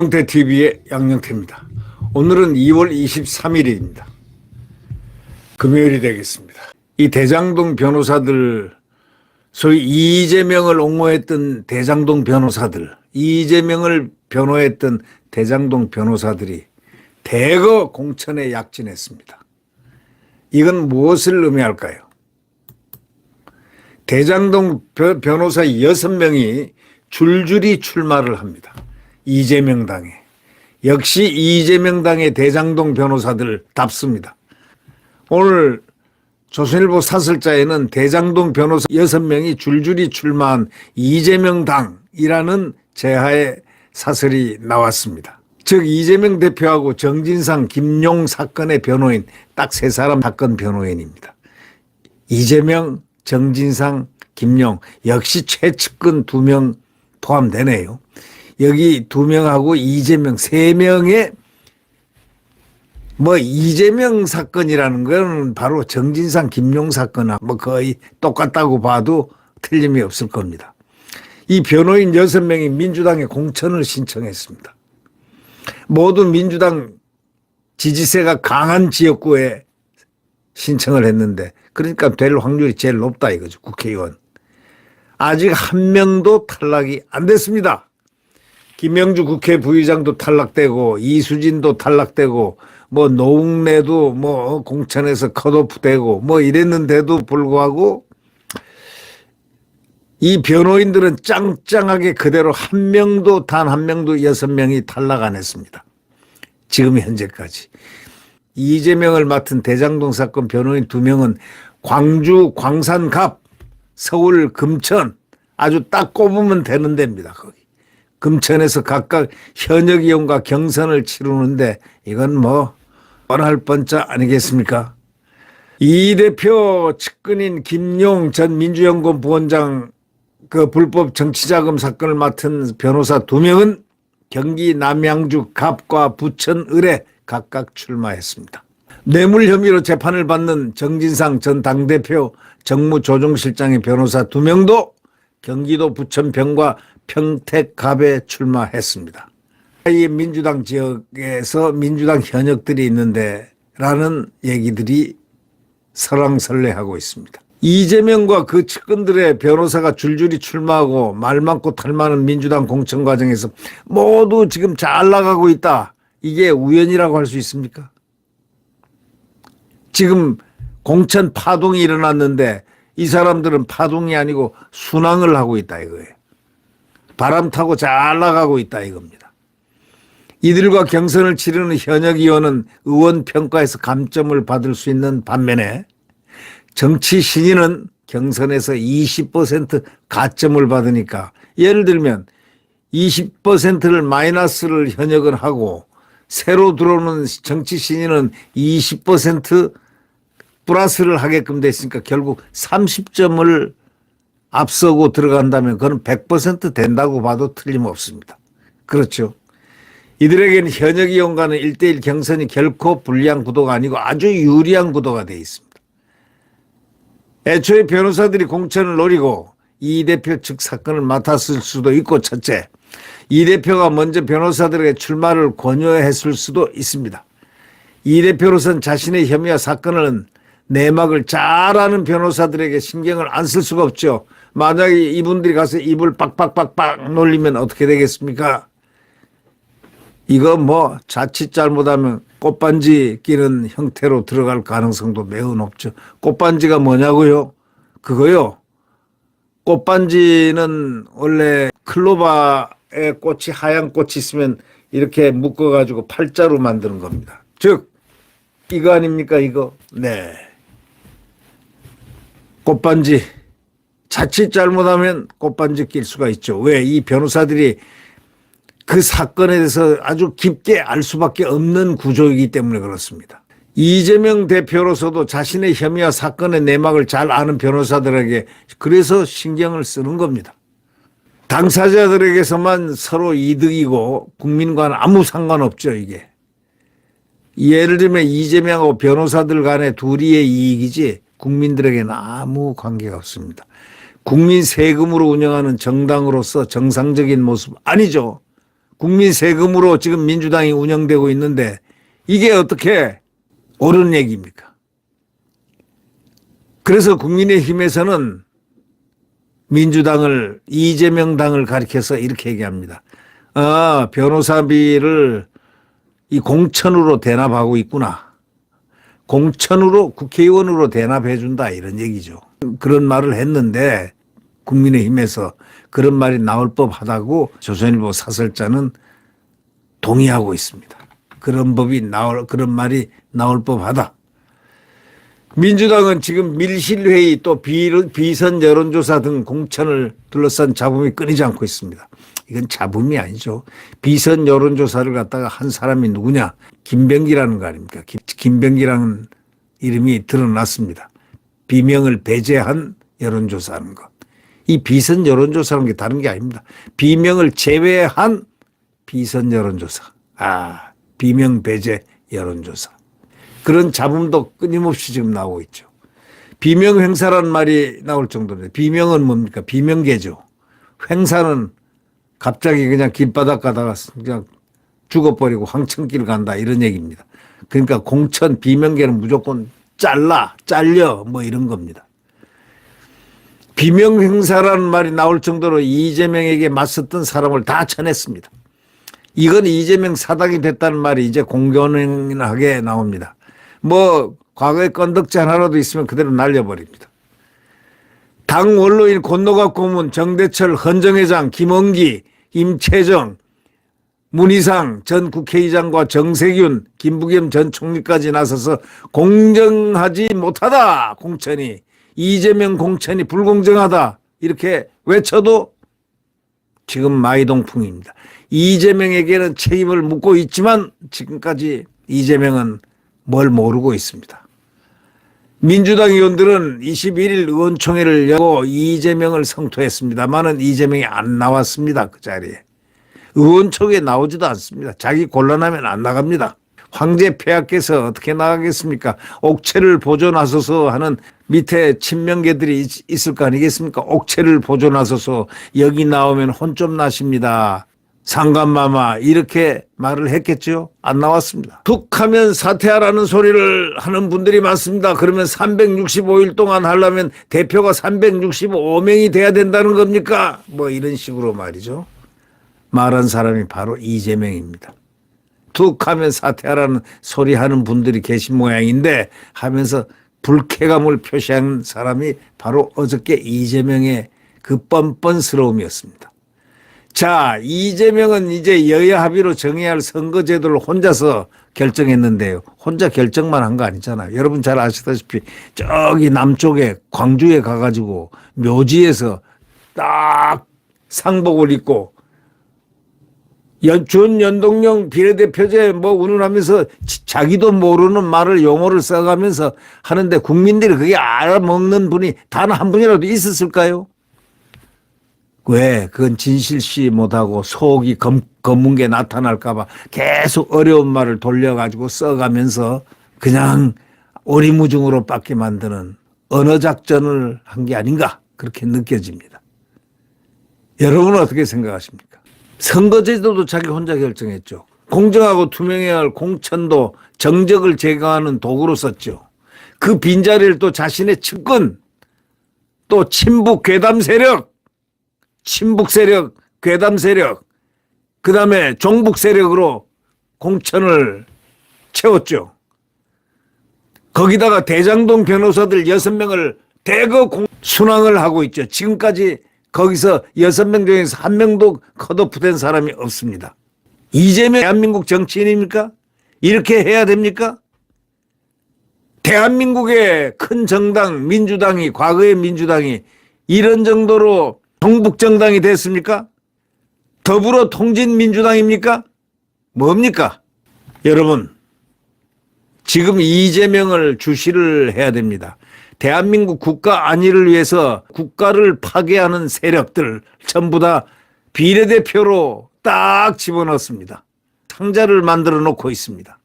양영태TV의 양영태입니다. 오늘은 2월 23일입니다. 금요일이 되겠습니다. 이 대장동 변호사들, 소위 이재명을 옹호했던 대장동 변호사들, 이재명을 변호했던 대장동 변호사들이 대거 공천에 약진했습니다. 이건 무엇을 의미할까요? 대장동 변호사 6명이 줄줄이 출마를 합니다. 이재명 당에. 역시 이재명 당의 대장동 변호사들답습니다. 오늘 조선일보 사설자에는 대장동 변호사 6명이 줄줄이 출마한 이재명 당이라는 제하의 사설이 나왔습니다. 즉 이재명 대표하고 정진상, 김용 사건의 변호인, 딱 3사람 사건 변호인입니다. 이재명, 정진상, 김용, 역시 최측근 2명 포함되네요. 여기 2명하고 이재명 3명의 이재명 사건이라는 건 바로 정진상, 김용 사건하고 거의 똑같다고 봐도 틀림이 없을 겁니다. 이 변호인 6명이 민주당에 공천을 신청했습니다. 모두 민주당 지지세가 강한 지역구에 신청을 했는데, 그러니까 될 확률이 제일 높다 이거죠. 국회의원. 아직 한 명도 탈락이 안 됐습니다. 김영주 국회 부의장도 탈락되고 이수진도 탈락되고 노웅래도 공천에서 컷오프되고 이랬는데도 불구하고 이 변호인들은 짱짱하게 그대로 단 한 명도 6명이 탈락 안 했습니다. 지금 현재까지. 이재명을 맡은 대장동 사건 변호인 2명은 광주 광산갑, 서울 금천, 아주 딱 꼽으면 되는 데입니다. 거기. 금천에서 각각 현역 의원과 경선을 치르는데 이건 뻔할 뻔짜 아니겠습니까? 이 대표 측근인 김용 전 민주연구원 부원장 그 불법 정치자금 사건을 맡은 변호사 2명은 경기 남양주 갑과 부천 을에 각각 출마했습니다. 뇌물 혐의로 재판을 받는 정진상 전 당대표 정무조정실장의 변호사 2명도 경기도 부천평과 평택갑에 출마했습니다. 이 민주당 지역에서 민주당 현역들이 있는데 라는 얘기들이 설왕설래하고 있습니다. 이재명과 그 측근들의 변호사가 줄줄이 출마하고 말 많고 탈 많은 민주당 공천 과정에서 모두 지금 잘 나가고 있다. 이게 우연이라고 할 수 있습니까? 지금 공천 파동이 일어났는데 이 사람들은 파동이 아니고 순항을 하고 있다 이거예요. 바람 타고 잘 나가고 있다 이겁니다. 이들과 경선을 치르는 현역 의원은 의원 평가에서 감점을 받을 수 있는 반면에 정치 신인은 경선에서 20% 가점을 받으니까, 예를 들면 20%를 마이너스를 현역은 하고 새로 들어오는 정치 신인은 20% 플러스를 하게끔 됐으니까 결국 30점을 앞서고 들어간다면 그건 100% 된다고 봐도 틀림없습니다. 그렇죠. 이들에게는 현역 의원과는 1대1 경선이 결코 불리한 구도가 아니고 아주 유리한 구도가 되어 있습니다. 애초에 변호사들이 공천을 노리고 이 대표 측 사건을 맡았을 수도 있고, 첫째, 이 대표가 먼저 변호사들에게 출마를 권유했을 수도 있습니다. 이 대표로서는 자신의 혐의와 사건을 내막을 잘 아는 변호사들에게 신경을 안 쓸 수가 없죠. 만약에 이분들이 가서 입을 빡빡빡빡 놀리면 어떻게 되겠습니까? 이거 자칫 잘못하면 꽃반지 끼는 형태로 들어갈 가능성도 매우 높죠. 꽃반지가 뭐냐고요? 그거요. 꽃반지는 원래 클로바의 꽃이, 하얀 꽃이 있으면 이렇게 묶어가지고 팔자로 만드는 겁니다. 즉, 이거 아닙니까, 이거? 네. 꽃반지. 자칫 잘못하면 꽃반지 낄 수가 있죠. 왜? 이 변호사들이 그 사건에 대해서 아주 깊게 알 수밖에 없는 구조이기 때문에 그렇습니다. 이재명 대표로서도 자신의 혐의와 사건의 내막을 잘 아는 변호사들에게 그래서 신경을 쓰는 겁니다. 당사자들에게서만 서로 이득이고 국민과는 아무 상관없죠, 이게. 예를 들면 이재명하고 변호사들 간의 둘이의 이익이지 국민들에게는 아무 관계가 없습니다. 국민 세금으로 운영하는 정당으로서 정상적인 모습 아니죠. 국민 세금으로 지금 민주당이 운영되고 있는데 이게 어떻게 옳은 얘기입니까? 그래서 국민의힘에서는 민주당을 이재명 당을 가리켜서 이렇게 얘기합니다. 변호사비를 이 공천으로 대납하고 있구나. 공천으로 국회의원으로 대납해 준다 이런 얘기죠. 그런 말을 했는데 국민의힘에서 그런 말이 나올 법하다고 조선일보 사설자는 동의하고 있습니다. 그런 그런 말이 나올 법하다. 민주당은 지금 밀실회의 또 비선 여론조사 등 공천을 둘러싼 잡음이 끊이지 않고 있습니다. 이건 잡음이 아니죠. 비선 여론조사를 갖다가 한 사람이 누구냐? 김병기라는 거 아닙니까? 김병기라는 이름이 드러났습니다. 비명을 배제한 여론조사하는 것. 이 비선 여론조사라는 게 다른 게 아닙니다. 비명을 제외한 비선 여론조사. 비명 배제 여론조사. 그런 잡음도 끊임없이 지금 나오고 있죠. 비명 행사라는 말이 나올 정도인데 비명은 뭡니까? 비명계죠. 행사는 갑자기 그냥 길바닥 가다가 그냥 죽어버리고 황천길 간다 이런 얘기입니다. 그러니까 공천 비명계는 무조건 잘려 뭐 이런 겁니다. 비명 행사라는 말이 나올 정도로 이재명에게 맞섰던 사람을 다 쳐냈습니다. 이건 이재명 사당이 됐다는 말이 이제 공견하게 나옵니다. 뭐 과거에 건덕지 하나라도 있으면 그대로 날려버립니다. 당 원로인 권노갑 고문, 정대철, 헌정회장, 김원기, 임채정, 문희상 전 국회의장과 정세균, 김부겸 전 총리까지 나서서 공정하지 못하다 공천이, 이재명 공천이 불공정하다 이렇게 외쳐도 지금 마이동풍입니다. 이재명에게는 책임을 묻고 있지만 지금까지 이재명은 뭘 모르고 있습니다. 민주당 의원들은 21일 의원총회를 열고 이재명을 성토했습니다만은 이재명이 안 나왔습니다. 그 자리에. 의원총회에 나오지도 않습니다. 자기 곤란하면 안 나갑니다. 황제 폐하께서 어떻게 나가겠습니까? 옥체를 보존하소서 하는 밑에 친명계들이 있을 거 아니겠습니까? 옥체를 보존하소서, 여기 나오면 혼 좀 나십니다. 상감마마 이렇게 말을 했겠죠. 안 나왔습니다. 툭 하면 사퇴하라는 소리를 하는 분들이 많습니다. 그러면 365일 동안 하려면 대표가 365명이 돼야 된다는 겁니까? 뭐 이런 식으로 말이죠. 말한 사람이 바로 이재명입니다. 툭 하면 사퇴하라는 소리 하는 분들이 계신 모양인데 하면서 불쾌감을 표시한 사람이 바로 어저께 이재명의 그 뻔뻔스러움이었습니다. 자, 이재명은 이제 여야 합의로 정해야 할 선거제도를 혼자서 결정했는데요. 혼자 결정만 한 거 아니잖아요. 여러분 잘 아시다시피 저기 남쪽에 광주에 가가지고 묘지에서 딱 상복을 입고 준연동형 비례대표제 뭐 운운하면서 자기도 모르는 말을 용어를 써가면서 하는데 국민들이 그게 알아먹는 분이 단 한 분이라도 있었을까요? 왜? 그건 진실시 못하고 속이 검은 게 나타날까 봐 계속 어려운 말을 돌려가지고 써가면서 그냥 오리무중으로 빠게 만드는 언어작전을 한 게 아닌가 그렇게 느껴집니다. 여러분은 어떻게 생각하십니까? 선거제도도 자기 혼자 결정했죠. 공정하고 투명해야 할 공천도 정적을 제거하는 도구로 썼죠. 그 빈자리를 또 자신의 측근, 또 친북 괴담 세력, 괴담 세력, 그 다음에 종북 세력으로 공천을 채웠죠. 거기다가 대장동 변호사들 6명을 대거 순항을 하고 있죠. 지금까지 거기서 6명 중에서 1명도 컷오프된 사람이 없습니다. 이재명 대한민국 정치인입니까? 이렇게 해야 됩니까? 대한민국의 큰 정당 민주당이, 과거의 민주당이 이런 정도로 종북정당이 됐습니까? 더불어 통진민주당입니까? 뭡니까? 여러분, 지금 이재명을 주시를 해야 됩니다. 대한민국 국가 안위를 위해서 국가를 파괴하는 세력들 전부 다 비례대표로 딱 집어넣습니다. 상자를 만들어 놓고 있습니다.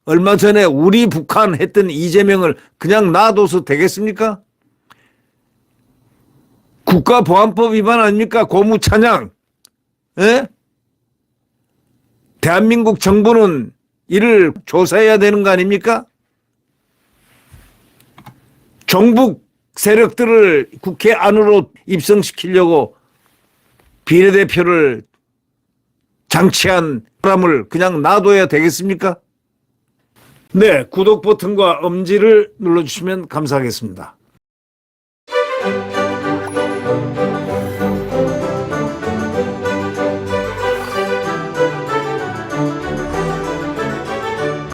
얼마 전에 우리 북한 했던 이재명을 그냥 놔둬서 되겠습니까? 국가보안법 위반 아닙니까? 고무찬양. 예? 대한민국 정부는 이를 조사해야 되는 거 아닙니까? 종북 세력들을 국회 안으로 입성시키려고 비례대표를 장치한 사람을 그냥 놔둬야 되겠습니까? 네, 구독 버튼과 엄지를 눌러주시면 감사하겠습니다.